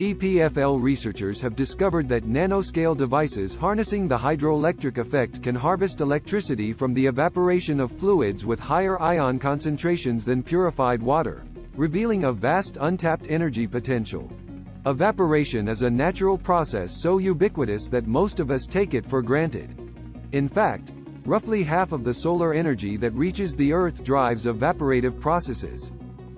EPFL researchers have discovered that nanoscale devices harnessing the hydroelectric effect can harvest electricity from the evaporation of fluids with higher ion concentrations than purified water, revealing a vast untapped energy potential. Evaporation is a natural process so ubiquitous that most of us take it for granted. In fact, roughly half of the solar energy that reaches the Earth drives evaporative processes.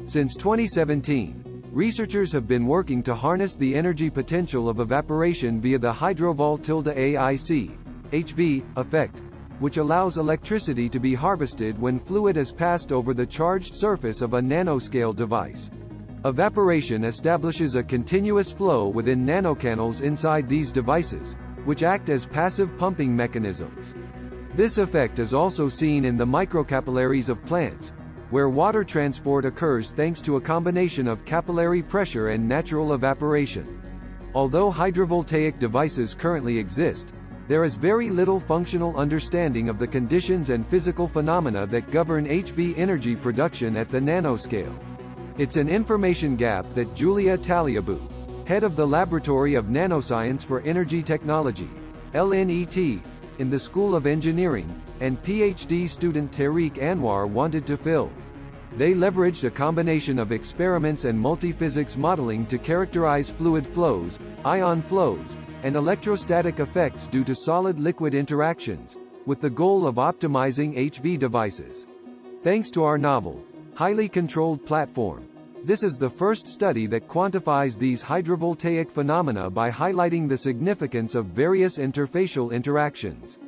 Since 2017, researchers have been working to harness the energy potential of evaporation via the hydrovoltaic (HV) effect, which allows electricity to be harvested when fluid is passed over the charged surface of a nanoscale device. Evaporation establishes a continuous flow within nanocanals inside these devices, which act as passive pumping mechanisms. This effect is also seen in the microcapillaries of plants, where water transport occurs thanks to a combination of capillary pressure and natural evaporation. Although hydrovoltaic devices currently exist, there is very little functional understanding of the conditions and physical phenomena that govern HV energy production at the nanoscale. It's an information gap that Giulia Tagliabue, head of the Laboratory of Nanoscience for Energy Technology, LNET, in the School of Engineering, and PhD student Tarique Anwar wanted to fill. They leveraged a combination of experiments and multiphysics modeling to characterize fluid flows, ion flows, and electrostatic effects due to solid-liquid interactions, with the goal of optimizing HV devices. Thanks to our novel, highly controlled platform, this is the first study that quantifies these hydrovoltaic phenomena by highlighting the significance of various interfacial interactions.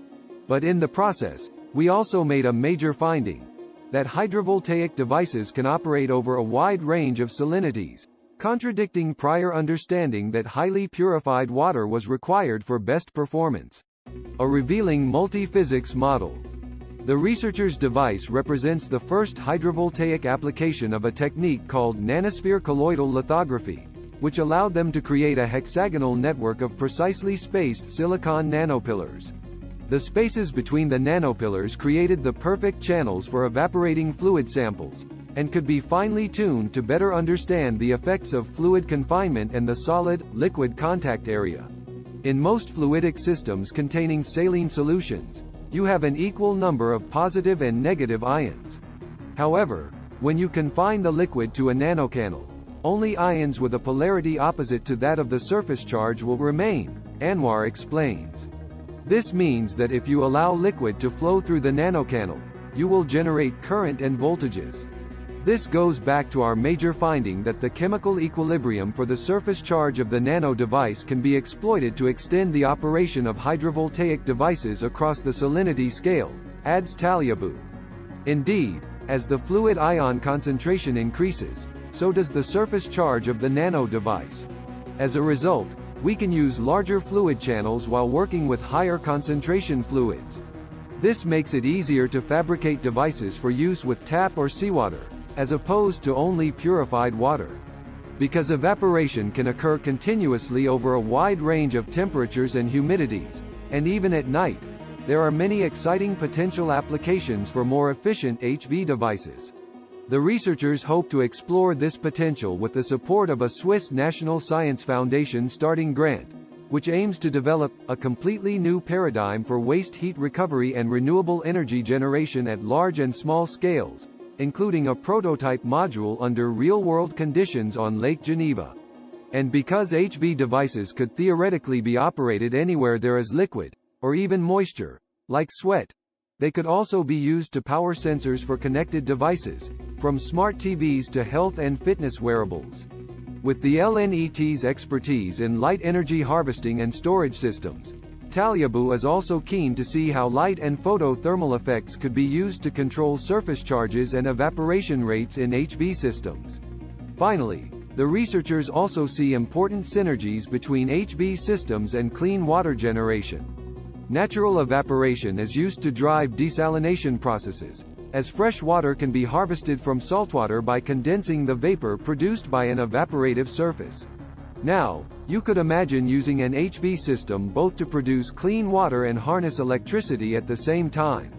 But in the process, we also made a major finding: that hydrovoltaic devices can operate over a wide range of salinities, contradicting prior understanding that highly purified water was required for best performance. A revealing multiphysics model. The researchers' device represents the first hydrovoltaic application of a technique called nanosphere colloidal lithography, which allowed them to create a hexagonal network of precisely spaced silicon nanopillars. The spaces between the nanopillars created the perfect channels for evaporating fluid samples, and could be finely tuned to better understand the effects of fluid confinement and the solid-liquid contact area. In most fluidic systems containing saline solutions, you have an equal number of positive and negative ions. However, when you confine the liquid to a nanocanal, only ions with a polarity opposite to that of the surface charge will remain, Anwar explains. This means that if you allow liquid to flow through the nanocanal, you will generate current and voltages. This goes back to our major finding that the chemical equilibrium for the surface charge of the nano device can be exploited to extend the operation of hydrovoltaic devices across the salinity scale, adds Tagliabue. Indeed, as the fluid ion concentration increases, so does the surface charge of the nano device. As a result, we can use larger fluid channels while working with higher concentration fluids. This makes it easier to fabricate devices for use with tap or seawater, as opposed to only purified water. Because evaporation can occur continuously over a wide range of temperatures and humidities, and even at night, there are many exciting potential applications for more efficient HV devices. The researchers hope to explore this potential with the support of a Swiss National Science Foundation starting grant, which aims to develop a completely new paradigm for waste heat recovery and renewable energy generation at large and small scales, including a prototype module under real-world conditions on Lake Geneva. And because HV devices could theoretically be operated anywhere there is liquid, or even moisture, like sweat, they could also be used to power sensors for connected devices, from smart TVs to health and fitness wearables. With the LNET's expertise in light energy harvesting and storage systems, Tagliabue is also keen to see how light and photothermal effects could be used to control surface charges and evaporation rates in HV systems. Finally, the researchers also see important synergies between HV systems and clean water generation. Natural evaporation is used to drive desalination processes, as fresh water can be harvested from saltwater by condensing the vapor produced by an evaporative surface. Now, you could imagine using an HV system both to produce clean water and harness electricity at the same time.